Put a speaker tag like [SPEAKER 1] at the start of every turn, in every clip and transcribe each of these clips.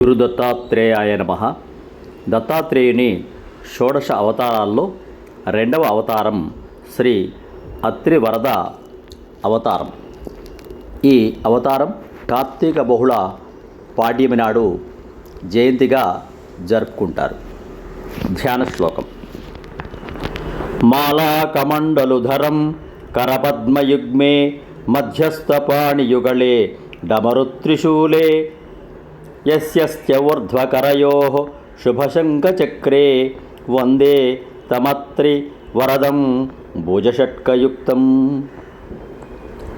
[SPEAKER 1] గురు దత్తాత్రేయాయ నమః. దత్తాత్రేయుని షోడశ అవతారాల్లో రెండవ అవతారం శ్రీ అత్రి వరద అవతారం. ఈ అవతారం కార్తీక బహుళ పాడ్యమి నాడు జయంతిగా జరుపుకుంటారు. ధ్యాన శ్లోకం. మాలాకమండలుధరం కరపద్మయుగ్మే మధ్యస్థపాణియుగళే డమరుత్రిశూలే యస్యస్త్యౌర్ధ్వకరయోః శుభశంఖచక్రే వందే తమత్రి వరదం భుజషట్కయుక్తం.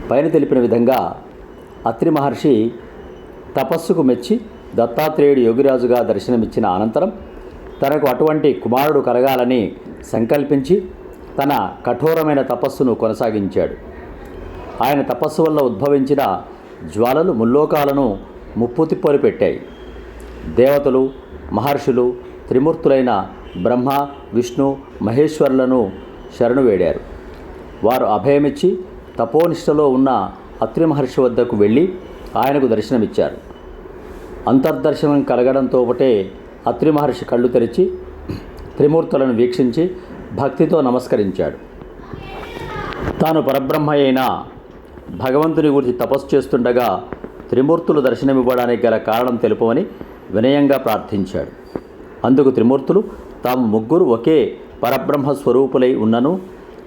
[SPEAKER 1] పైన తెలిపిన విధంగా అత్రి మహర్షి తపస్సుకు మెచ్చి దత్తాత్రేయుడు యోగిరాజుగా దర్శనమిచ్చిన అనంతరం తనకు అటువంటి కుమారుడు కలగాలని సంకల్పించి తన కఠోరమైన తపస్సును కొనసాగించాడు. ఆయన తపస్సు వల్ల ఉద్భవించిన జ్వాలలు ముల్లోకాలను ముప్పుతిప్పలు పెట్టాయి. దేవతలు, మహర్షులు, త్రిమూర్తులైన బ్రహ్మ, విష్ణు, మహేశ్వరులను శరణు వేడారు. వారు అభయమిచ్చి తపోనిష్టలో ఉన్న అత్రి మహర్షి వద్దకు వెళ్ళి ఆయనకు దర్శనమిచ్చారు. అంతర్దర్శనం కలగడంతో ఒకటే అత్రి మహర్షి కళ్ళు తెరిచి త్రిమూర్తులను వీక్షించి భక్తితో నమస్కరించాడు. తాను పరబ్రహ్మ అయిన భగవంతుని గురించి తపస్సు చేస్తుండగా త్రిమూర్తులు దర్శనమివ్వడానికి గల కారణం తెలుపమని వినయంగా ప్రార్థించాడు. అందుకు త్రిమూర్తులు తాము ముగ్గురు ఒకే పరబ్రహ్మ స్వరూపులై ఉన్నను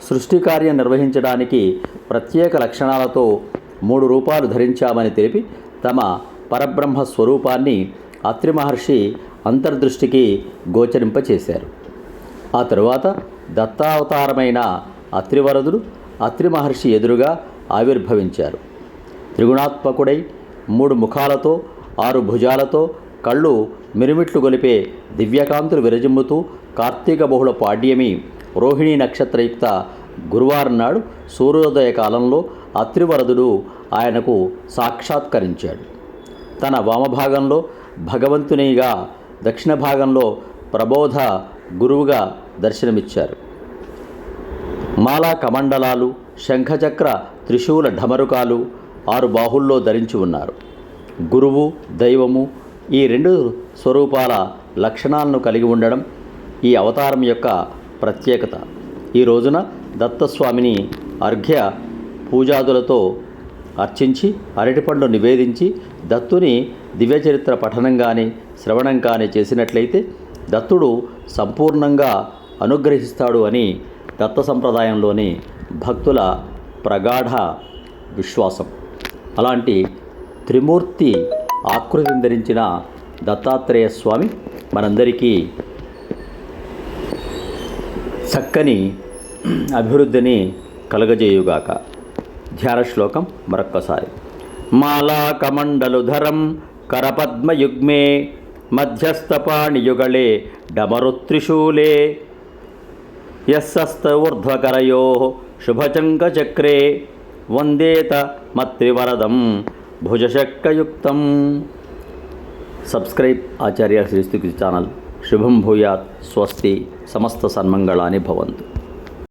[SPEAKER 1] సృష్టి కార్యం నిర్వహించడానికి ప్రత్యేక లక్షణాలతో 3 రూపాలు ధరించామని తెలిపి తమ పరబ్రహ్మ స్వరూపాన్ని అత్రి మహర్షి అంతర్దృష్టికి గోచరింపచేశారు. ఆ తరువాత దత్తావతారమైన అత్రివరదుడు అత్రి మహర్షి ఎదురుగా ఆవిర్భవించారు. త్రిగుణాత్మకుడై 3 ముఖాలతో 6 భుజాలతో కళ్ళు మిరుమిట్లు గొలిపే దివ్యకాంతులు విరజిమ్ముతూ కార్తీక బహుళ పాడ్యమి రోహిణీ నక్షత్రయుక్త గురువారం నాడు సూర్యోదయ కాలంలో అత్రివరదుడు ఆయనకు సాక్షాత్కరించాడు. తన వామభాగంలో భగవంతునిగా, దక్షిణ భాగంలో ప్రబోధ గురువుగా దర్శనమిచ్చారు. మాలా కమండలాలు, శంఖచక్ర త్రిశూల ఢమరుకాలు 6 బాహుల్లో ధరించి ఉన్నారు. గురువు, దైవము ఈ 2 స్వరూపాల లక్షణాలను కలిగి ఉండడం ఈ అవతారం యొక్క ప్రత్యేకత. ఈ రోజున దత్తస్వామిని అర్ఘ్య పూజాదులతో అర్చించి అరటిపండు నివేదించి దత్తుని దివ్యచరిత్ర పఠనం కానీ శ్రవణం కానీ చేసినట్లయితే దత్తుడు సంపూర్ణంగా అనుగ్రహిస్తాడు అని దత్త సంప్రదాయంలోని భక్తుల ప్రగాఢ విశ్వాసం. అలాంటి త్రిమూర్తి ఆకృతిని ధరించిన దత్తాత్రేయ స్వామి మనందరికీ చక్కని అభివృద్ధిని కలుగజేయుగాక. ధ్యాన శ్లోకం మరొక్కసారి. మాలాకమండలుధరం కరపద్మయుగ్మే మధ్యస్థపాణియుగళే డమరుత్రిశూలే యస్సస్తౌర్ధ్వకరయోః శుభశంఖచక్రే వందేత మత్రివరదం భుజషట్కయుక్తం. సబ్స్క్రైబ్ ఆచార్య శ్రీస్తుతి ఛానల్. శుభం భూయాత్. స్వస్తి. సమస్త సన్మంగళాని భవంతు.